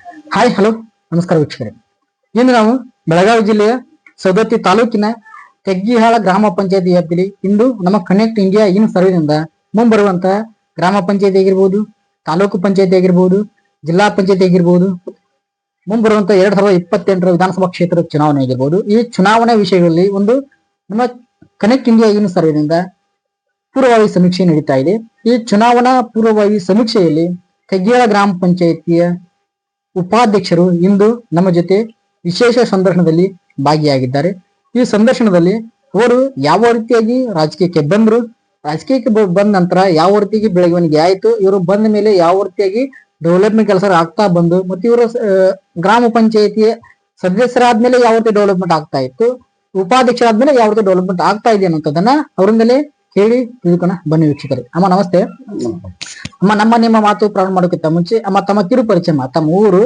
Hi hello ನಮಸ್ಕಾರ ವೀಕ್ಷಕರೇ. ಇಂದು ನಾವು ಬೆಳಗಾವಿ ಜಿಲ್ಲೆಯ ಸವದತ್ತಿ ತಾಲೂಕಿನ ತೆಗ್ಗಿಹಾಳ ಗ್ರಾಮ ಪಂಚಾಯತಿ ವ್ಯಾಪ್ತಿಯಲ್ಲಿ ಇಂದು ನಮ್ಮ ಕನೆಕ್ಟ್ ಇಂಡಿಯಾ ಇನ್ ಸರ್ವೆನಿಂದ ಮುಂಬರುವಂತಹ ಗ್ರಾಮ ಪಂಚಾಯತಿ ಆಗಿರ್ಬೋದು, ತಾಲೂಕು ಪಂಚಾಯತಿ ಆಗಿರ್ಬೋದು, ಜಿಲ್ಲಾ ಪಂಚಾಯತಿ ಆಗಿರ್ಬೋದು, ಮುಂಬರುವಂತ 2028 ವಿಧಾನಸಭಾ ಕ್ಷೇತ್ರದ ಚುನಾವಣೆ ಆಗಿರ್ಬೋದು, ಈ ಚುನಾವಣಾ ವಿಷಯಗಳಲ್ಲಿ ಒಂದು ನಮ್ಮ ಕನೆಕ್ಟ್ ಇಂಡಿಯಾ ಇನ್ ಸರ್ವೆನಿಂದ ಪೂರ್ವಭಾವಿ ಸಮೀಕ್ಷೆ ನಡೀತಾ ಇದೆ. ಈ ಚುನಾವಣಾ ಪೂರ್ವಭಾವಿ ಸಮೀಕ್ಷೆಯಲ್ಲಿ ತೆಗ್ಗಿಹಾಳ ಗ್ರಾಮ ಪಂಚಾಯತಿಯ ಉಪಾಧ್ಯಕ್ಷರು ಇಂದು ನಮ್ಮ ಜೊತೆ ವಿಶೇಷ ಸಂದರ್ಶನದಲ್ಲಿ ಭಾಗಿಯಾಗಿದ್ದಾರೆ. ಈ ಸಂದರ್ಶನದಲ್ಲಿ ಅವರು ಯಾವ ರೀತಿಯಾಗಿ ರಾಜಕೀಯಕ್ಕೆ ಬಂದ್ರು, ರಾಜಕೀಯಕ್ಕೆ ಬಂದ ನಂತರ ಯಾವ ರೀತಿಯಾಗಿ ಬೆಳವಣಿಗೆ ಆಯ್ತು, ಇವರು ಬಂದ ಮೇಲೆ ಯಾವ ರೀತಿಯಾಗಿ ಡೆವಲಪ್ಮೆಂಟ್ ಕೆಲಸ ಆಗ್ತಾ ಬಂದು, ಮತ್ತೆ ಇವರು ಗ್ರಾಮ ಪಂಚಾಯತಿಯ ಸದಸ್ಯರಾದ್ಮೇಲೆ ಯಾವ ರೀತಿ ಡೆವಲಪ್ಮೆಂಟ್ ಆಗ್ತಾ ಇತ್ತು, ಉಪಾಧ್ಯಕ್ಷರಾದ್ಮೇಲೆ ಯಾವ ರೀತಿ ಡೆವಲಪ್ಮೆಂಟ್ ಆಗ್ತಾ ಇದೆ ಅನ್ನೋದನ್ನ ಅವರಿಂದಲೇ ಹೇಳಿ ತಿಳ್ಕೋಣ ಬನ್ನಿ ವೀಕ್ಷಕರೇ. ಅಮ್ಮ ನಮಸ್ತೆ. ಅಮ್ಮ, ನಿಮ್ಮ ಮಾತು ಪ್ರಾರಂಭ ಮಾಡೋಕ್ಕಿಂತ ಮುಂಚೆ ಅಮ್ಮ ತಮ್ಮ ಕಿರು ಪರಿಚಯ, ತಮ್ಮ ಊರು,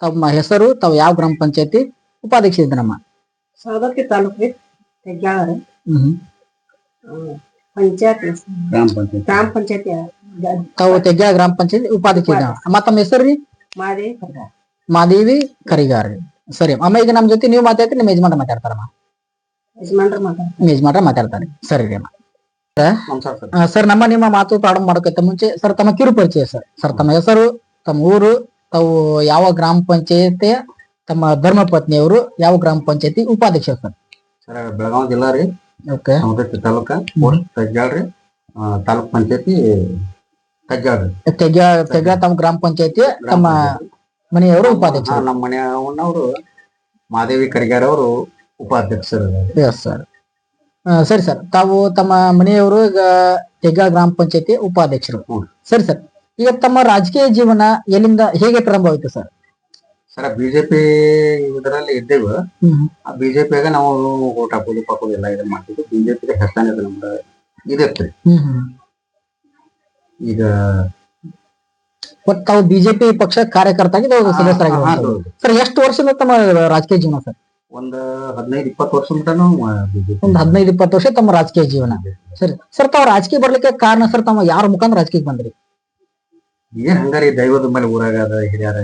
ತಮ್ಮ ಹೆಸರು, ತಾವು ಯಾವ ಗ್ರಾಮ ಪಂಚಾಯತಿ ಉಪಾಧ್ಯಕ್ಷ ಇದ್ದನಮ್ಮ? ಸವದತ್ತಿ ತಾಲೂಕು ತೆಗ್ಯಾಳ ಪಂಚಾಯತ್ ಗ್ರಾಮ ಪಂಚಾಯತಿ ತಾವು ತೆಗ್ಯಾಳ ಗ್ರಾಮ ಪಂಚಾಯತಿ ಉಪಾಧ್ಯಕ್ಷ ಇದ್ದ. ಅಮ್ಮ ತಮ್ಮ ಹೆಸರು ರೀ? ಮಾದೇವಿ ಕರಿಗಾರ್. ಸರಿ ಅಮ್ಮ, ಈಗ ನಮ್ ಜೊತೆ ನೀವು ಮಾತಾಡ್ತೀರಿ, ನಿಮ್ಮ ಯಜಮಾನ್ರ ಮಾತಾಡ್ತಾರಮ್ಮ? ಯಜಮಾನ್ರ ಮಾತಾಡ್ತಾರೆ. ಸರಿ ರೀ ಅಮ್ಮ. ಸರ್, ನಿಮ್ಮ ಮಾತು ಪ್ರಾರಂಭ ಮಾಡೋಕ್ಕಿಂತ ಮುಂಚೆ ಸರ್ ತಮ್ಮ ಕಿರು ಪರಿಚಯ ಸರ್ ತಮ್ಮ ಹೆಸರು, ತಮ್ಮ ಊರು, ತಾವು ಯಾವ ಗ್ರಾಮ ಪಂಚಾಯತಿಯ ತಮ್ಮ ಧರ್ಮ ಪತ್ನಿಯವರು ಯಾವ ಗ್ರಾಮ ಪಂಚಾಯತಿ ಉಪಾಧ್ಯಕ್ಷ ಸರ್? ಬೆಳಗಾವಿ ಜಿಲ್ಲಾ ರೀ. ಓಕೆ. ಸವದತ್ತಿ ತಾಲೂಕ ತೆಗ್ಯಾಳ್ರಿ, ತಾಲೂಕ್ ಪಂಚಾಯತಿ ತೆಗ್ಯಾಳ್ರಿ. ತೆಗ್ಯಾಳ ತಮ್ಮ ಗ್ರಾಮ ಪಂಚಾಯತಿಯ ತಮ್ಮ ಮನೆಯವರು ಉಪಾಧ್ಯಕ್ಷ. ನಮ್ಮ ಮನೆಯವರು ಮಾದೇವಿ ಕರಿಗಾರ್ ಅವರು ಉಪಾಧ್ಯಕ್ಷರು. Yes sir. ಸರಿ ಸರ್, ತಾವು ತಮ್ಮ ಮನೆಯವರು ಈಗ ತೆಗ್ಯಾಳ ಗ್ರಾಮ ಪಂಚಾಯತಿ ಉಪಾಧ್ಯಕ್ಷರು. ಸರಿ ಸರ್, ಈಗ ತಮ್ಮ ರಾಜಕೀಯ ಜೀವನ ಎಲ್ಲಿಂದ ಹೇಗೆ ಪ್ರಾರಂಭವಾಯಿತು ಸರ್? ಸರ್, ಬಿಜೆಪಿ ಇದರಲ್ಲಿ ಇದ್ದೇವೆ. ಆ ಬಿಜೆಪಿಯಾಗ ನಾವು ಓಟ್ ಹಾಕೋದು ಎಲ್ಲ ಇದನ್ನ ಮಾಡ್ತಿದ್ವಿ. ಬಿಜೆಪಿ ಹೆಸರು ನಮ್ದು ಇದೈತ್ರಿ. ಈಗ ತಾವು ಬಿಜೆಪಿ ಪಕ್ಷ ಕಾರ್ಯಕರ್ತಾಗಿ ಸದಸ್ಯರಾಗಿರ್ಬೋದು ಸರ್. ಎಷ್ಟು ವರ್ಷದ ತಮ್ಮ ರಾಜಕೀಯ ಜೀವನ ಸರ್? ಒಂದು 15-20 ವರ್ಷ ಮಟನು ಒಂದು 15-20 ವರ್ಷ ತಮ್ಮ ರಾಜಕೀಯ ಜೀವನ. ಸರಿ ಸರ್, ತಾವು ರಾಜಕೀಯ ಬರ್ಲಿಕ್ಕೆ ಕಾರಣ ಸರ್ ತಮ್ಮ ಯಾರ ಮುಖಾಂತರ ರಾಜಕೀಯಕ್ಕೆ ಬಂದ್ರಿ? ಏನ್ ಹಂಗಾರಿ ದೈವದ ಮೇಲೆ ಊರಾಗ ಹಿರಿಯರ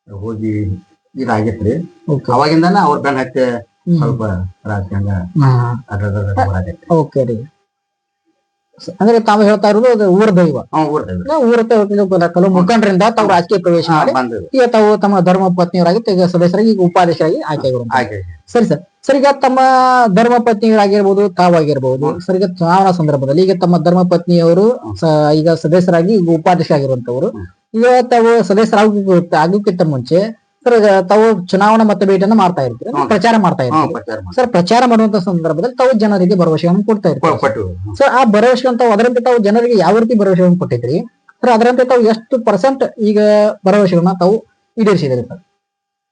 ಹೋಗಿ ಇದಾಗೈತ್ರಿ. ಅವಾಗಿಂದಾನ ಅವ್ರ ಬೆನ್ ಹತ್ತೆ ಸ್ವಲ್ಪ ರಾಜಕೀಯ. ಓಕೆ ರೀ. ಅಂದ್ರೆ ತಾವು ಹೇಳ್ತಾ ಇರೋದು ಊರ ದೈವ. ಊರ ಕೆಲವು ಮುಖಂಡರಿಂದ ತಾವು ರಾಜಕೀಯ ಪ್ರವೇಶ ಮಾಡಿ ಈಗ ತಾವು ತಮ್ಮ ಧರ್ಮ ಪತ್ನಿಯವರಾಗಿ ಸದಸ್ಯರಾಗಿ ಈಗ ಉಪಾಧ್ಯಕ್ಷರಾಗಿ ಆಯ್ಕೆ. ಸರಿ ಸರ್. ಸರ್, ಈಗ ತಮ್ಮ ಧರ್ಮ ಪತ್ನಿಯವರಾಗಿರ್ಬೋದು, ತಾವಾಗಿರ್ಬೋದು ಸರ್, ಈಗ ಚುನಾವಣಾ ಸಂದರ್ಭದಲ್ಲಿ ಈಗ ತಮ್ಮ ಧರ್ಮ ಪತ್ನಿಯವರು ಈಗ ಸದಸ್ಯರಾಗಿ ಈಗ ಉಪಾಧ್ಯಕ್ಷ ಆಗಿರುವಂತವ್ರು, ಈಗ ತಾವು ಆಗೋಕ್ಕಿಂತ ಮುಂಚೆ ಸರ್ ತಾವು ಚುನಾವಣಾ ಮತಬೇಟೆಯನ್ನು ಮಾಡ್ತಾ ಇರ್ತೀರಿ, ಪ್ರಚಾರ ಮಾಡ್ತಾ ಇರ್ತೀರಿ ಸರ್. ಪ್ರಚಾರ ಮಾಡುವಂತ ಸಂದರ್ಭದಲ್ಲಿ ತಾವು ಜನರಿಗೆ ಭರವಸೆಯನ್ನು ಕೊಡ್ತಾ ಇರ್ತೀರಿ ಸರ್. ಆ ಭರವಸೆ ಅಂತ ಅದರಂತೆ ತಾವು ಜನರಿಗೆ ಯಾವ ರೀತಿ ಭರವಸೆಯನ್ನು ಕೊಟ್ಟಿದ್ರಿ ಸರ್? ಅದರಂತೆ ತಾವು ಎಷ್ಟು % ಈಗ ಭರವಸೆಗಳನ್ನ ತಾವು ಈಡೇರಿಸಿದ್ರಿ ಸರ್?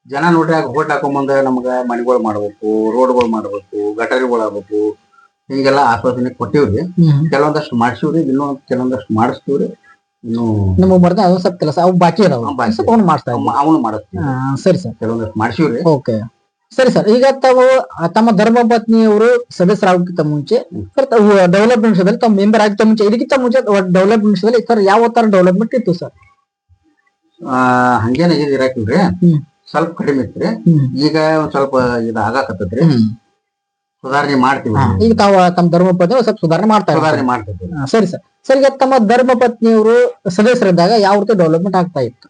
ಜನ ನೋಡ್ರಿ, ಓಟ್ ಹಾಕೊಂಬಂದ ನಮ್ಗ ಮನೆಗಳು ಮಾಡ್ಬೇಕು, ರೋಡ್ಗಳು ಮಾಡ್ಬೇಕು, ಗಟರಿಗಳು ಆಗ್ಬೇಕು, ಹಿಂಗೆಲ್ಲ ಆಶ್ವಾಸನೆ ಕೊಟ್ಟಿವ್ರಿ. ಕೆಲವೊಂದಷ್ಟು ಮಾಡ್ಸಿವ್ರಿ, ಇನ್ನೂ ಕೆಲವೊಂದಷ್ಟು ಮಾಡಿಸ್ತೀವ್ರಿ. ಇನ್ನು ನಮ್ಮ ಬರ್ದ ಅವ್ ಸ್ವಲ್ಪ ಕೆಲಸ ಅವು ಬಾಕಿ ಅದಾವ, ಅವನು ಮಾಡ್ತಾ ಅವನು ಮಾಡಿಸ್ತೀವಿ. ಸರಿ ಸರ್, ಕೆಲವೊಂದಷ್ಟು ಮಾಡ್ಸಿವ್ರಿ. ಓಕೆ. ಸರಿ ಸರ್, ಈಗ ತಾವು ತಮ್ಮ ಧರ್ಮ ಪತ್ನಿಯವರು ಸದಸ್ಯರಾಗೋಕ್ಕಿಂತ ಮುಂಚೆ ಸರ್ ತಾವು ಡೆವಲಪ್ಮೆಂಟ್ ವಿಷಯದಲ್ಲಿ ತಾವು ಮೆಂಬರ್ ಆಗಿತ್ತ ಮುಂಚೆ, ಇದಕ್ಕಿಂತ ಮುಂಚೆ ಡೆವಲಪ್ಮೆಂಟ್ ವಿಷಯದಲ್ಲಿ ಸರ್ ಯಾವ ತರ ಡೆವಲಪ್ಮೆಂಟ್ ಇತ್ತು ಸರ್? ಹಂಗೇನ ಇರಾಕಿಲ್ರಿ, ಸ್ವಲ್ಪ ಕಡಿಮೆ ಇತ್ರಿ. ಈಗ ಒಂದ್ ಸ್ವಲ್ಪ ಇದು ಆಗಾಕತ್ತದ್ರಿ, ಸುಧಾರಣೆ ಮಾಡ್ತೀವಿ. ಈಗ ತಾವು ತಮ್ಮ ಧರ್ಮ ಪತ್ನಿ ಸ್ವಲ್ಪ ಸುಧಾರಣೆ ಮಾಡ್ತಿದ್ವಿ. ಸರಿ ಸರ್. ಸರ್, ಈಗ ತಮ್ಮ ಧರ್ಮ ಪತ್ನಿಯವರು ಸದಸ್ಯರಿದ್ದಾಗ ಯಾವ ರೀತಿ ಡೆವಲಪ್ಮೆಂಟ್ ಆಗ್ತಾ ಇತ್ತು?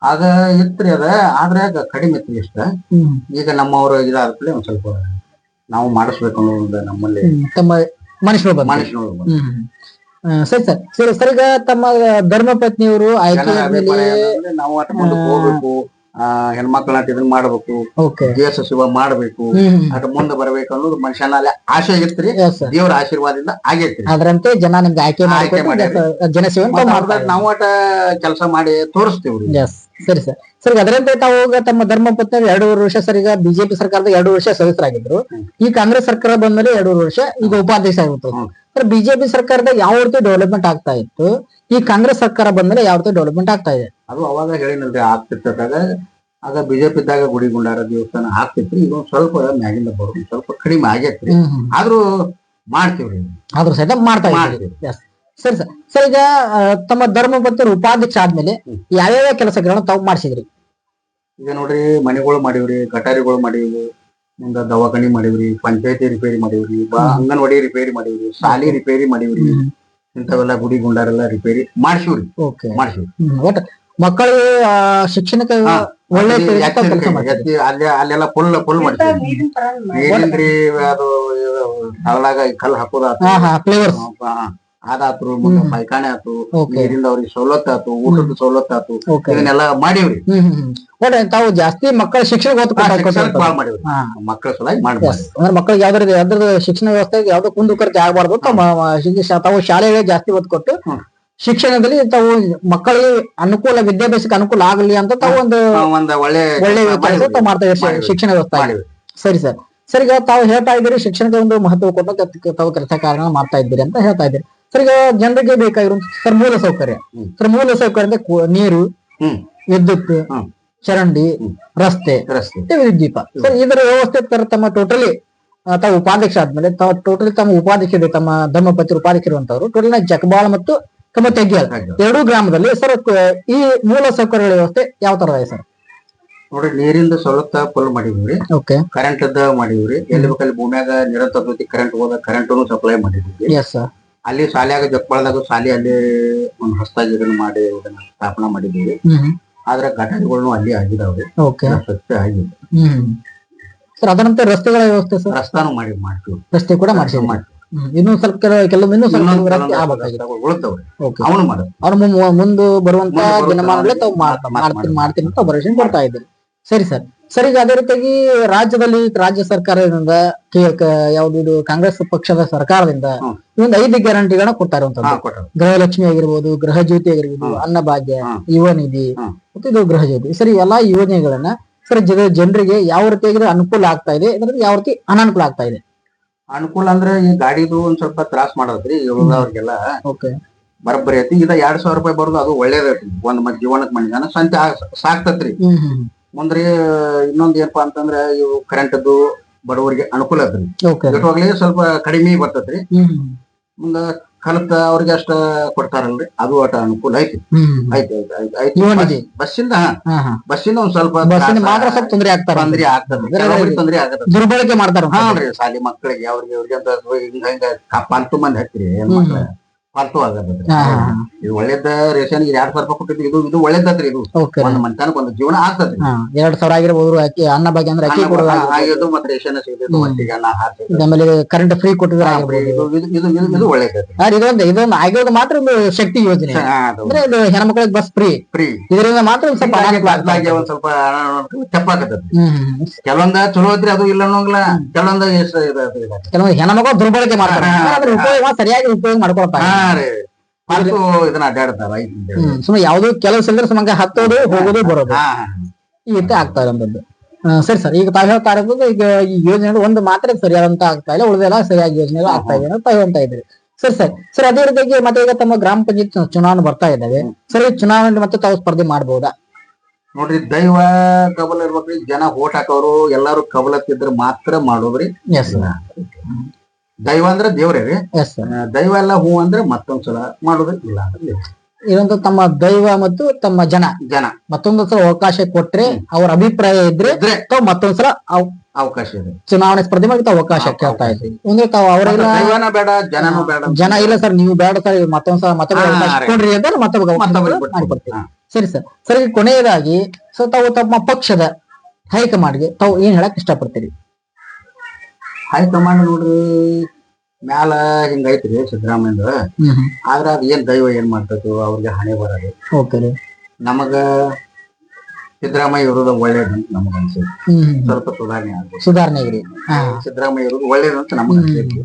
ಆಗ ಇತ್ರಿ ಅದ, ಆದ್ರೆ ಕಡಿಮೆ ಇತ್ರಿ ಇಷ್ಟ. ಈಗ ನಮ್ಮವರು ಇದಾದ್ಮೇಲೆ ಒಂದ್ ಸ್ವಲ್ಪ ನಾವು ಮಾಡಿಸ್ಬೇಕು ಅನ್ನೋದು ನಮ್ಮಲ್ಲಿ ತಮ್ಮ ಮನುಷ್ಯರು. ಸರಿ ಸರ್. ಸರಿ ಸರ್, ಈಗ ತಮ್ಮ ಧರ್ಮ ಪತ್ನಿಯವರು ಆಯ್ಕೆ ನಾವು ಅಟ ಮುಂದಕ್ಕೆ ಹೋಗ್ಬೇಕು, ಹೆಣ್ಮಕ್ಳನ್ನ ಇದನ್ನ ಮಾಡ್ಬೇಕು, ದೇಶ ಸೇವಾ ಮಾಡ್ಬೇಕು, ಅಟ ಮುಂದೆ ಬರ್ಬೇಕು ಅನ್ನೋದು ಮನುಷ್ಯನಲ್ಲಿ ಆಶೆ ಆಗಿರ್ತೀರಿ. ದೇವರ ಆಶೀರ್ವಾದದಿಂದ ಆಗೈತ್ರಿ. ಅದರಂತೆ ಜನ ನಿಮ್ಗೆ ಆಯ್ಕೆ ಮಾಡಿ ಜನಸೇವೆ ನಾವು ಅಟ ಕೆಲಸ ಮಾಡಿ ತೋರಿಸ್ತೀವ್ರಿ. ಸರಿ ಸರ್. ಸರ್, ಅದರಂತೆ ತಾವು ತಮ್ಮ ಧರ್ಮ ಪತ್ನಿ 2.5 ವರ್ಷ ಸರ್, ಈಗ ಬಿಜೆಪಿ ಸರ್ಕಾರದ 2 ವರ್ಷ ಸದಸ್ಯರಾಗಿದ್ರು. ಈ ಕಾಂಗ್ರೆಸ್ ಸರ್ಕಾರ ಬಂದ್ಮೇಲೆ 2 ವರ್ಷ ಈಗ ಉಪಾಧ್ಯಕ್ಷ ಆಗಿರ್ತದೆ ಸರ್. ಬಿಜೆಪಿ ಸರ್ಕಾರದ ಯಾವ ರೀತಿ ಡೆವಲಪ್ಮೆಂಟ್ ಆಗ್ತಾ ಇತ್ತು, ಈ ಕಾಂಗ್ರೆಸ್ ಸರ್ಕಾರ ಬಂದ್ಮೇಲೆ ಯಾವ ರೀತಿ ಡೆವಲಪ್ಮೆಂಟ್ ಆಗ್ತಾ ಇದೆ? ಅದು ಅವಾಗ ಹೇಳಿನಲ್ರಿ, ಆಗ್ತಿರ್ತಾಗ ಆಗ ಬಿಜೆಪಿ ಇದ್ದಾಗ ಗುಡಿ ಗುಂಡಾರ ದೇವಸ್ಥಾನ ಆಗ್ತಿತ್ರಿ. ಈಗ ಸ್ವಲ್ಪ ಮ್ಯಾಗಿಂದ ಬರೋದು ಸ್ವಲ್ಪ ಕಡಿಮೆ ಆಗೈತ್ರಿ, ಆದ್ರೂ ಮಾಡ್ತೀವ್ರಿ. ಆದ್ರೂ ಸಹಿತ ಮಾಡ್ತಾ ಇದ್ದೀವಿ. ಸರಿ ಸರ್. ಸರ್ ಈಗ ತಮ್ಮ ಧರ್ಮಪತ್ನಿ ಉಪಾಧ್ಯಕ್ಷ ಆದ್ಮೇಲೆ ಯಾವ್ಯಾವ ಕೆಲಸಗಳನ್ನ ತಾವು ಮಾಡಿಸಿದ್ರಿ? ಈಗ ನೋಡ್ರಿ ಮನೆಗಳು ಮಾಡಿವ್ರಿ, ಗಟಾರಿಗಳು ಮಾಡಿವ್ರಿ, ಮುಂದ ದವಾಖಾನಿ ಮಾಡಿವ್ರಿ, ಪಂಚಾಯತಿ ರಿಪೇರಿ ಮಾಡಿವ್ರಿ, ಅಂಗನವಾಡಿ ರಿಪೇರಿ ಮಾಡಿವ್ರಿ, ಶಾಲಿ ರಿಪೇರಿ ಮಾಡಿವ್ರಿ, ಇಂಥವೆಲ್ಲ ಗುಡಿ ಗುಂಡಾರೆಲ್ಲ ರಿಪೇರಿ ಮಾಡ್ಸಿವ್ರಿ. ಓಕೆ. ಮಾಡ್ಸಿವ್ರಿ. ಒಟ್ಟ ಮಕ್ಕಳಿಗೆ ಶಿಕ್ಷಣಕ್ಕೆ ಒಳ್ಳೆ ಕೆಲಸ ಮಾಡ್ತೀರಿ. ಅಲ್ಲೆಲ್ಲ ಫುಲ್ ಮಾಡ್ತೀವಿ. ನೀರಿನ ತರ ಏನಿಲ್ರಿ ಅದು ತಳಲಾಗ ಕಲ್ಲು ಹಾಕೋದಾತು, ಫ್ಲೇವರ್ಸ್ ಅದಾತ್ರು, ಮುಂದೆ ಪೈಖಾನೆ ಆತು, Okay. ನೀರಿಂದ ಅವ್ರಿಗೆ ಸವಲತ್ತು ಆತು, ಊಟದ ಸವಲತ್ತು ಆತು, Okay. ಇದನ್ನೆಲ್ಲ ಮಾಡಿವ್ರಿ. ಒಟ್ಟ ತಾವು ಜಾಸ್ತಿ ಮಕ್ಕಳ ಶಿಕ್ಷಣ ಬಾಳ್ ಮಾಡಿವ್ರಿ. ಮಕ್ಕಳ ಸಲುವಾಗಿ ಮಾಡ್ಬಾರ್ದು. ಅಂದ್ರೆ ಮಕ್ಕಳಿಗೆ ಯಾವ್ದಾದ್ರು ಶಿಕ್ಷಣ ವ್ಯವಸ್ಥೆಗೆ ಯಾವ್ದೋ ಕುಂದುಕೊರತೆ ಆಗಬಾರ್ದು. ತಾವು ಶಾಲೆಗೆ ಜಾಸ್ತಿ ಒತ್ತು ಕೊಟ್ಟು ಶಿಕ್ಷಣದಲ್ಲಿ ತಾವು ಮಕ್ಕಳಿಗೆ ಅನುಕೂಲ, ವಿದ್ಯಾಭ್ಯಾಸಕ್ಕೆ ಅನುಕೂಲ ಆಗಲಿ ಅಂತ ತಾವು ಒಂದು ಒಳ್ಳೆ ಕೆಲಸ ತಾವು ಮಾಡ್ತಾ ಇದ್ದೀರಿ ಶಿಕ್ಷಣ ವ್ಯವಸ್ಥೆ. ಮಾಡಿವ್ರಿ. ಸರಿ ಸರ್. ಸರ್ ಈಗ ತಾವು ಹೇಳ್ತಾ ಇದ್ದೀರಿ ಶಿಕ್ಷಣಕ್ಕೆ ಒಂದು ಮಹತ್ವ ಕೊಟ್ಟು ತಾವು ಕೆಲಸ ಕಾರ್ಯ ಮಾಡ್ತಾ ಇದ್ದೀರಿ ಅಂತ ಹೇಳ್ತಾ ಇದ್ದೀರಿ. ಸರ್ ಈಗ ಜನರಿಗೆ ಬೇಕಾಗಿರೋ ಸರ್ ಮೂಲ ಸೌಕರ್ಯ. ಸರ್ ಮೂಲ ಸೌಕರ್ಯ ಅಂದ್ರೆ ನೀರು, ವಿದ್ಯುತ್, ಚರಂಡಿ, ರಸ್ತೆ, ವಿದ್ಯುತ್ ದೀಪ. ಸರ್ ಇದರ ವ್ಯವಸ್ಥೆ ತಮ್ಮ ಟೋಟಲಿ ತಾವು ಉಪಾಧ್ಯಕ್ಷ ಆದ್ಮೇಲೆ ತಾವು ಟೋಟಲಿ ತಮ್ಮ ಉಪಾಧ್ಯಕ್ಷ ತಮ್ಮ ಧರ್ಮಪತಿ ಉಪಾಧ್ಯಕ್ಷ ಇರುವಂತವ್ರು ಟೋಟಲ್ ಜಕಬಾಳ ಮತ್ತು ತಮ್ಮ ತೆಗ್ಯಾಳ ಎರಡೂ ಗ್ರಾಮದಲ್ಲಿ ಸರ್ ಈ ಮೂಲ ಸೌಕರ್ಯಗಳ ವ್ಯವಸ್ಥೆ ಯಾವ ತರ ಇದೆ ಸರ್? ನೋಡ್ರಿ, ನೀರಿಂದ ಸವಲತ್ತ ಫುಲ್ ಮಾಡಿದ್ವಿ. ಓಕೆ. ಕರೆಂಟ್ ಮಾಡಿವ್ರಿ. ಎಲ್ಲಿ ಬೇಕಲ್ಲಿ ಭೂಮ್ಯಾಗ ನಿರಂತರ ಕರೆಂಟ್ ಹೋದ ಕರೆಂಟ್ ಸಪ್ಲೈ ಮಾಡಿದ್ವಿ. Yes sir. ಅಲ್ಲಿ ಶಾಲ್ಯಾಗ ಜಕ್ಬಾಳದಾಗ ಶಾಲೆ ಅಲ್ಲಿ ಒಂದು ಹೊಸದಾಗಿ ಇದನ್ನ ಮಾಡಿ ಇದನ್ನ ಸ್ಥಾಪನಾ ಮಾಡಿದ್ದೀವಿ. ಆದ್ರೆ ಗಟಾರಿಗಳನ್ನು ಅಲ್ಲಿ ಆಗಿದಾವ್ರಿ. ಓಕೆ. ಸ್ವಚ್ಛ ಆಗಿದೆ. ಸರ್ ಅದರ ನಂತರ ರಸ್ತೆಗಳ ವ್ಯವಸ್ಥೆ ಸರ್? ರಸ್ತಾನು ಮಾಡ್ತೀವಿ. ರಸ್ತೆ ಕೂಡ ಮಾಡಿಸಿ ಇನ್ನೂ ಸ್ವಲ್ಪ ಕೆಲವೊಮ್ಮೆ ಇನ್ನೂ ಸ್ವಲ್ಪ ರಸ್ತೆ ಆಗ್ಬೇಕಾಗಿದೆ. ಉಳಿತಾವ್ರಿ. ಓಕೆ. ಅವನು ಮಾಡೋದು. ಅವ್ರು ಮುಂದೆ ಬರುವಂತ ದಿನಮಾನಗಳೇ ತಾವು ಮಾಡ್ತೀನಿ ಅಂತ ಭರವಸೆ ಕೊಡ್ತಾ ಇದ್ದೀನಿ. ಸರಿ ಸರ್. ಸರ್ ಈಗ ಅದೇ ರೀತಿಯಾಗಿ ರಾಜ್ಯದಲ್ಲಿ ರಾಜ್ಯ ಸರ್ಕಾರದಿಂದ ಯಾವ್ದು ಕಾಂಗ್ರೆಸ್ ಪಕ್ಷದ ಸರ್ಕಾರದಿಂದ ಒಂದು 5 ಗ್ಯಾರಂಟಿಗಳನ್ನ ಕೊಡ್ತಾ ಇರುವಂತದ್ದು. ಗೃಹಲಕ್ಷ್ಮಿ ಆಗಿರ್ಬೋದು, ಗೃಹ ಜ್ಯೋತಿ ಆಗಿರ್ಬೋದು, ಅನ್ನಭಾಗ್ಯ, ಯುವ ನಿಧಿ ಮತ್ತು ಇದು ಗೃಹ ಜ್ಯೋತಿ. ಸರಿ, ಎಲ್ಲಾ ಯೋಜನೆಗಳನ್ನ ಸರ್ ಜನರಿಗೆ ಯಾವ ರೀತಿಯಾಗಿ ಅನುಕೂಲ ಆಗ್ತಾ ಇದೆ, ಯಾವ ರೀತಿ ಅನಾನುಕೂಲ ಆಗ್ತಾ ಇದೆ? ಅನುಕೂಲ ಅಂದ್ರೆ ಈ ಗಾಡಿದು ಒಂದ್ ಸ್ವಲ್ಪ ತ್ರಾಸ್ ಮಾಡೋದ್ರಿ ಅವ್ರಿಗೆಲ್ಲ. ಓಕೆ. ಬರಬ್ಬರಿ ಐತಿ. ಇದ 2,000 ರೂಪಾಯಿ ಬರೋದು ಅದು ಒಳ್ಳೇದೈತಿ. ಒಂದ್ ಜೀವನಕ್ ಮನಿದಾನ ಸಂತೆ ಸಾಕ್ತತ್ರಿ. ಮುಂದ್ರಿ ಇನ್ನೊಂದ್ ಏನಪ್ಪಾ ಅಂತಂದ್ರ ಇವು ಕರೆಂಟ್ದು ಬಡವರಿಗೆ ಅನುಕೂಲ ಐತ್ರಿ. ಜೊತೆವಾಗ್ಲಿ ಸ್ವಲ್ಪ ಕಡಿಮೆ ಬರ್ತೈತ್ರಿ. ಮುಂದ ಕಲತ ಅವ್ರಿಗೆ ಅಷ್ಟ ಕೊಡ್ತಾರಲ್ರಿ, ಅದು ಒಟ್ಟ ಅನುಕೂಲ ಐತಿ. ಬಸ್ಸಿಂದ ಒಂದ್ ಸ್ವಲ್ಪ ತೊಂದ್ರೆ ಆಗತ್ತೆ. ದುರ್ಬಳಕೆ ಮಾಡ್ತಾರ. ಹಾನ್ರಿ, ಶಾಲಿ ಮಕ್ಕಳಿಗೆ ಅವ್ರಿಗೆ ಅಂತ ಹಿಂಗ ಪಾಲ್ತು ಮಂದಿ ಹತ್ತಿರಿ ಪಾಲ್ತು ಆಗದ್ರಿ. ಇದು ಒಳ್ಳೇದ ರೇಷನ್ 2,000 ರೂಪಾಯಿ ಕೊಟ್ಟಿದ್ದು ಇದು ಒಳ್ಳೇದತ್ರಿ. ಇದು ಒಂದ್ ಮನ್ತನಕ್ ಒಂದು ಜೀವನ ಆಗ್ತದ್ರಿ. 2,000 ಆಗಿರ್ಬೋದು. ಅನ್ನ ಭಾಗ್ಯ ಅಂದ್ರೆ ಅಕ್ಕಿ ಆಗಿದ್ದು ಮತ್ತೆ ರೇಷನ್ ಸಿಗೋದು, ಒಟ್ಟಿಗೆ ಅನ್ನ ಆಮೇಲೆ ಕರೆಂಟ್ ಫ್ರೀ ಕೊಟ್ಟಿದ್ರೆ ಇದು ಒಳ್ಳೇದೈತಿ. ಇದೊಂದು ಆಗಿರೋದು ಮಾತ್ರ ಒಂದು ಶಕ್ತಿ ಯೋಜನೆ. ಅಂದ್ರೆ ಇದು ಹೆಣ್ಮಕ್ಳಿಗೆ ಬಸ್ ಫ್ರೀ. ಇದರಿಂದ ಮಾತ್ರ ಒಂದ್ ಸ್ವಲ್ಪ ಒಂದ್ ಸ್ವಲ್ಪ ತಪ್ಪಾಕತ್ತೈತಿ. ಕೆಲವೊಂದ ಚಲೋ ಐತ್ರಿ, ಅದು ಇಲ್ಲ ಅನ್ನೋಂಗಿಲ್ಲ. ಕೆಲವೊಂದ ಕೆಲವೊಂದು ಹೆಣ್ಮಕ್ಳು ದುರ್ಬಳಕೆ ಮಾಡ್ತಾರೆ. ಉಪಯೋಗ ಸರಿಯಾಗಿ ಉಪಯೋಗ ಮಾಡ್ಕೊಳ್ತಾರೆ. ಇದನ್ನ ಅಡ್ಡಾಡ್ತಾರ. ಸುಮ್ಮನೆ ಯಾವ್ದು ಕೆಲಸ ಇದ್ರೆ ಸುಮ್ಮನೆ ಹತ್ತೋದು ಹೋಗೋದು ಬರೋದು ಈ ರೀತಿ ಆಗ್ತಾ ಇರೋದು. ಸರಿ ಸರ್. ಈಗ ತಾವ್ ಹೇಳ್ತಾ ಇರೋದು ಈಗ ಈ ಯೋಜನೆ ಒಂದು ಮಾತ್ರ ಸರಿಯಾದಂತ ಆಗ್ತಾ ಇಲ್ಲ, ಉಳಿದೆಲ್ಲ ಸರಿಯಾಗಿ ಯೋಜನೆಗಳು ಆಗ್ತಾ ಇದೆ ಅಂತ ತಾವ್ ಹೇಳ್ತಾ ಇದ್ರಿ. ಸರಿ ಸರ್. ಸರ್ ಅದೇ ರೀತಿಯಾಗಿ ಮತ್ತೆ ಈಗ ತಮ್ಮ ಗ್ರಾಮ ಪಂಚಾಯತ್ ಚುನಾವಣೆ ಬರ್ತಾ ಇದ್ದಾವೆ. ಸರಿ, ಚುನಾವಣೆ ಮತ್ತೆ ತಾವು ಸ್ಪರ್ಧೆ ಮಾಡಬಹುದಾ? ನೋಡ್ರಿ, ದೈವ ಕಬಲ ಇರ್ಬೇಕ್ರಿ. ಜನ ಓಟ್ ಹಾಕೋರು ಎಲ್ಲಾರು ಕಬಲತ್ತಿದ್ರ ಮಾತ್ರ ಮಾಡೋದ್ರಿ. ದೈವ ಅಂದ್ರೆ ದೇವ್ರೇ ರೀ. ದೈವ ಎಲ್ಲ ಹೂ ಅಂದ್ರೆ ಮತ್ತೊಂದ್ಸಲ ಮಾಡೋದ್ರಿ. ಇಲ್ಲ ಅಂದ್ರೆ ಇದೊಂದು ತಮ್ಮ ದೈವ ಮತ್ತು ತಮ್ಮ ಜನ ಮತ್ತೊಂದ್ಸಲ ಅವಕಾಶ ಕೊಟ್ರೆ, ಅವ್ರ ಅಭಿಪ್ರಾಯ ಇದ್ರೆ ತಾವು ಮತ್ತೊಂದ್ಸಲ ಅವಕಾಶ ಇದೆ, ಚುನಾವಣೆ ಸ್ಪರ್ಧೆ ಮಾಡಿ ತಾವು ಅವಕಾಶ ಕೇಳ್ತಾ ಇದ್ರಿ. ಅಂದ್ರೆ ತಾವು ಅವರೆಲ್ಲ ದೈವನ ಬೇಡ, ಜನನೂ ಬೇಡ. ಜನ ಇಲ್ಲ ಸರ್, ನೀವು ಬೇಡ ಸರ್, ಮತ್ತೊಂದ್ಸಲ ಕೊಡ್ರಿ ಅಂತ ಮಾಡಿಕೊಡ್ತೀವಿ. ಸರಿ ಸರ್. ಸರಿ, ಕೊನೆಯದಾಗಿ ಸೊ ತಾವು ತಮ್ಮ ಪಕ್ಷದ ಹೈಕಮಾಂಡ್ಗೆ ತಾವು ಏನ್ ಹೇಳಕ್ ಇಷ್ಟಪಡ್ತೀರಿ? ಹೈಕಮಾಂಡ್ ನೋಡ್ರಿ, ಮ್ಯಾಲ ಹಿಂಗೈತ್ರಿ ಸಿದ್ದರಾಮಯ್ಯ. ಆದ್ರ ಅದ್ ಏನ್ ದೈವ ಏನ್ ಮಾಡ್ತೈತೋ ಅವ್ರಿಗೆ ಹಣೆ ಬರೋದು. ನಮಗ ಸಿದ್ದರಾಮಯ್ಯ ಇರೋದು ಒಳ್ಳೇದಂತ ನಮಗ ಅನ್ಸೈತಿ. ಸ್ವಲ್ಪ ಸುಧಾರಣೆ ಆಗ್ರಿ. ಸಿದ್ದರಾಮಯ್ಯ ಇರೋದು ಒಳ್ಳೇದಂತ ನಮಗ ಅನ್ಸೈತಿ.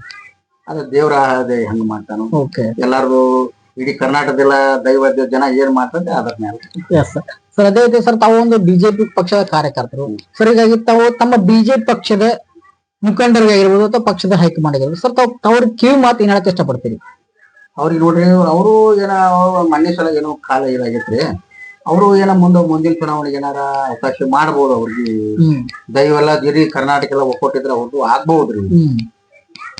ಅದ ದೇವ್ರ ಅದೇ ಹಂಗ ಮಾಡ್ತಾನು. ಎಲ್ಲಾರು ಇಡೀ ಕರ್ನಾಟಕದೆಲ್ಲ ದೈವ ಜನ ಏನ್ ಮಾಡ್ತದೆ ಅದ್ರ ಮೇಲೆ. ಸರ್ ಅದೇ ರೀತಿ ಸರ್, ತಾವು ಒಂದು ಬಿಜೆಪಿ ಪಕ್ಷದ ಕಾರ್ಯಕರ್ತರು. ಸರ್, ಹೀಗಾಗಿ ತಾವು ತಮ್ಮ ಬಿಜೆಪಿ ಪಕ್ಷದ ಮುಖಂಡರಿಗೆ ಆಗಿರ್ಬೋದು ಅಥವಾ ಪಕ್ಷದ ಹೈಕಮಾಂಡ್ ಆಗಿರ್ಬೋದು ಸರ್, ಅವ್ರ ಕಿವಿ ಮಾತು ಏನ್ ಹೇಳಕ್ ಇಷ್ಟಪಡ್ತೀರಿ? ಅವ್ರಿಗೆ ನೋಡ್ರಿ, ಅವರು ಏನ ಮೊನ್ನೆ ಸಲ ಏನೋ ಕಾಲ ಇದಾಗೈತ್ರಿ. ಅವರು ಏನ ಮುಂದಿನ ಚುನಾವಣೆಗೆ ಏನಾರ ಅವಕಾಶ ಮಾಡ್ಬೋದು. ಅವ್ರಿಗೆ ದೈವ ಎಲ್ಲ ಇಡೀ ಕರ್ನಾಟಕ ಎಲ್ಲ ಒಕ್ಕೊಟ್ಟಿದ್ರೆ ಅವ್ರದ್ದು ಆಗ್ಬಹುದ್ರಿ.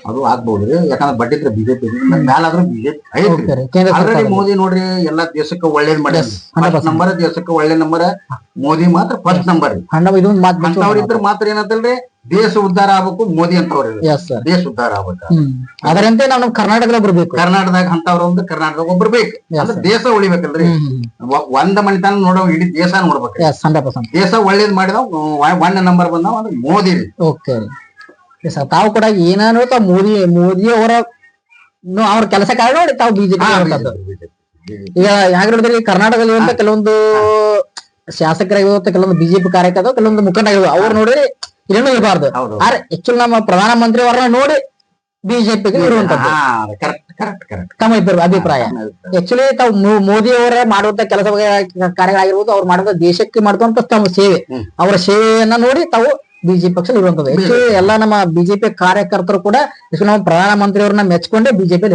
ಅದು ಆಗ್ಬಹುದ್ರಿ. ಯಾಕಂದ್ರೆ ಬಡ್ಡಿದ್ರೆ ಬಿಜೆಪಿ ಮ್ಯಾಲಾದ್ರೂ ಬಿಜೆಪಿ ಐತ್ರಿ. ಓಕೆ ರೀ ಕೇಂದ್ರ ಆಲ್ರೆಡಿ ಸರ್ಕಾರ ಮೋದಿ ನೋಡ್ರಿ ಎಲ್ಲಾ ದೇಶಕ್ಕೆ ಒಳ್ಳೇದ್ ಮಾಡ್ಯಾರ. Yes, 100%. ನಂಬರ್ ದೇಶಕ್ಕೆ ಒಳ್ಳೆ ನಂಬರ್ ಮೋದಿ ಮಾತ್ರ ಫಸ್ಟ್ ನಂಬರ್. ಹಣ್ಣ ಇದೊಂದು ಮಾತು ಅಂತವ್ರಿದ್ರ ಮಾತ್ರ ಏನಂತಲ್ರಿ ದೇಶ ಉದ್ಧಾರ ಆಗ್ಬೇಕು ಮೋದಿ ಅಂತವ್ರಿ. Yes sir. ದೇಶ ಉದ್ಧಾರ ಆಗ್ಬೇಕ. ಅದರಂತೆ ನಾವು ನಮ್ಮ ಕರ್ನಾಟಕದಾಗ ಬರ್ಬೇಕು. ಕರ್ನಾಟಕದಾಗ ಅಂತವ್ರ ಒಂದು ಕರ್ನಾಟಕದಾಗ ಒಬ್ರು ಬೇಕು. ಅಂದ್ರೆ ದೇಶ ಉಳಿಬೇಕಲ್ರಿ. ಒಂದ ಮನಿತನ ನೋಡೋ ಇಡೀ ದೇಶ ನೋಡ್ಬೇಕ್ರಿ. ಎಸ್ 100%. ದೇಶ ಒಳ್ಳೇದ್ ಮಾಡಿದವ್ 1 ನಂಬರ್ ಬಂದಾವ ಅಂದ್ರೆ ಮೋದಿ ರೀ. ಓಕೆ ರೀ ಸರ್. ತಾವು ಕೂಡ ಏನಾದ್ರು ತಾವು ಮೋದಿ ಅವರ ಅವ್ರ ಕೆಲಸ ಕಾರ್ಯ ನೋಡಿ ತಾವು ಬಿಜೆಪಿ ಈಗ ಯಾಕೆ ನೋಡಿದ್ರಿ ಕರ್ನಾಟಕದಲ್ಲಿ ಇರುವಂತ ಕೆಲವೊಂದು ಶಾಸಕರಾಗಿರುವಂತ ಕೆಲವೊಂದು ಬಿಜೆಪಿ ಕಾರ್ಯಕರ್ತರು ಕೆಲವೊಂದು ಮುಖಂಡರಾಗಿರುವ ಅವ್ರು ನೋಡಿದ್ರೆ ಇಲ್ಲೂ ಇರಬಾರ್ದು. ಆದ್ರೆ ಆಕ್ಚುಲಿ ನಮ್ಮ ಪ್ರಧಾನ ಮಂತ್ರಿ ಅವರನ್ನ ನೋಡಿ ಬಿಜೆಪಿಗೆ ಇರುವಂತದ್ದು ತಮ್ಮ ಇಬ್ಬರು ಅಭಿಪ್ರಾಯ. ಆಕ್ಚುಲಿ ತಾವು ಮೋದಿ ಅವರ ಮಾಡುವಂತ ಕೆಲಸ ಕಾರ್ಯಗಳಾಗಿರ್ಬೋದು, ಅವ್ರು ಮಾಡುವಂತ ದೇಶಕ್ಕೆ ಮಾಡುವಂತ ತಮ್ಮ ಸೇವೆ, ಅವರ ಸೇವೆಯನ್ನ ನೋಡಿ ತಾವು ಬಿಜೆಪಿ ಪಕ್ಷ ಇರುವಂತದ್ದು. ಆಕ್ಚುಲಿ ಎಲ್ಲಾ ನಮ್ಮ ಬಿಜೆಪಿ ಕಾರ್ಯಕರ್ತರು ಕೂಡ ನಮ್ಮ ಪ್ರಧಾನ ಮಂತ್ರಿ ಅವ್ರನ್ನ ಮೆಚ್ಕೊಂಡೆ ಬಿಜೆಪಿ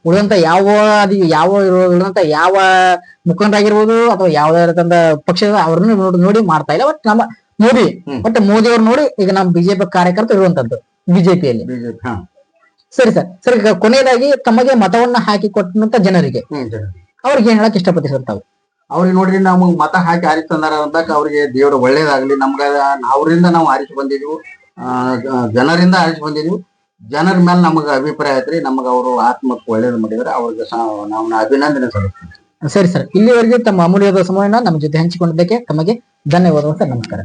ಉಳಿದಂತ ಇರುವಂತ ಯಾವ ಮುಖಂಡರಾಗಿರ್ಬೋದು ಅಥವಾ ಯಾವ್ದಾರ ಪಕ್ಷದ ಅವ್ರನ್ನ ನೋಡಿ ಮಾಡ್ತಾ ಇಲ್ಲ. ಬಟ್ ನಮ್ಮ ಮೋದಿ ಅವ್ರು ನೋಡಿ ಈಗ ನಮ್ಮ ಬಿಜೆಪಿ ಕಾರ್ಯಕರ್ತರು ಇರುವಂತದ್ದು ಬಿಜೆಪಿಯಲ್ಲಿ. ಸರಿ ಸರ್. ಸರ್ ಈಗ ಕೊನೆಯದಾಗಿ ತಮಗೆ ಮತವನ್ನ ಹಾಕಿ ಕೊಟ್ಟಂತ ಜನರಿಗೆ ಅವ್ರಿಗೆ ಏನ್ ಹೇಳಕ್ ಇಷ್ಟಪಡ್ತೀವಿ ಸರ್ ತಾವು? ಅವ್ರಿಗೆ ನೋಡ್ರಿ ನಮಗ್ ಮತ ಹಾಕಿ ಆರಿಸಿ ತಂದಾರ ಅಂದಾಗ ಅವ್ರಿಗೆ ದೇವ್ರ ಒಳ್ಳೇದಾಗ್ಲಿ. ನಮ್ಗ ಅವರಿಂದ ನಾವು ಆರಿಸಿ ಬಂದಿದ್ವು, ಜನರಿಂದ ಆರಿಸಿ ಬಂದಿದ್ವು. ಜನರ ಮೇಲೆ ನಮಗ ಅಭಿಪ್ರಾಯ ಐತ್ರಿ. ನಮಗ ಅವರು ಆತ್ಮಕ್ಕೆ ಒಳ್ಳೇದು ಮಾಡಿದ್ರೆ ಅವ್ರಿಗೆ ನಾವು ಅಭಿನಂದನೆ ಸಲ್ಲಿಸ್ತೀವಿ. ಸರಿ ಸರ್. ಇಲ್ಲಿವರೆಗೆ ತಮ್ಮ ಅಮೂಲ್ಯವಾದ ಸಮಯನ ನಮ್ಮ ಜೊತೆ ಹಂಚಿಕೊಂಡಿದ್ದಕ್ಕೆ ತಮಗೆ ಧನ್ಯವಾದಗಳು ಸರ್. ನಮಸ್ಕಾರ.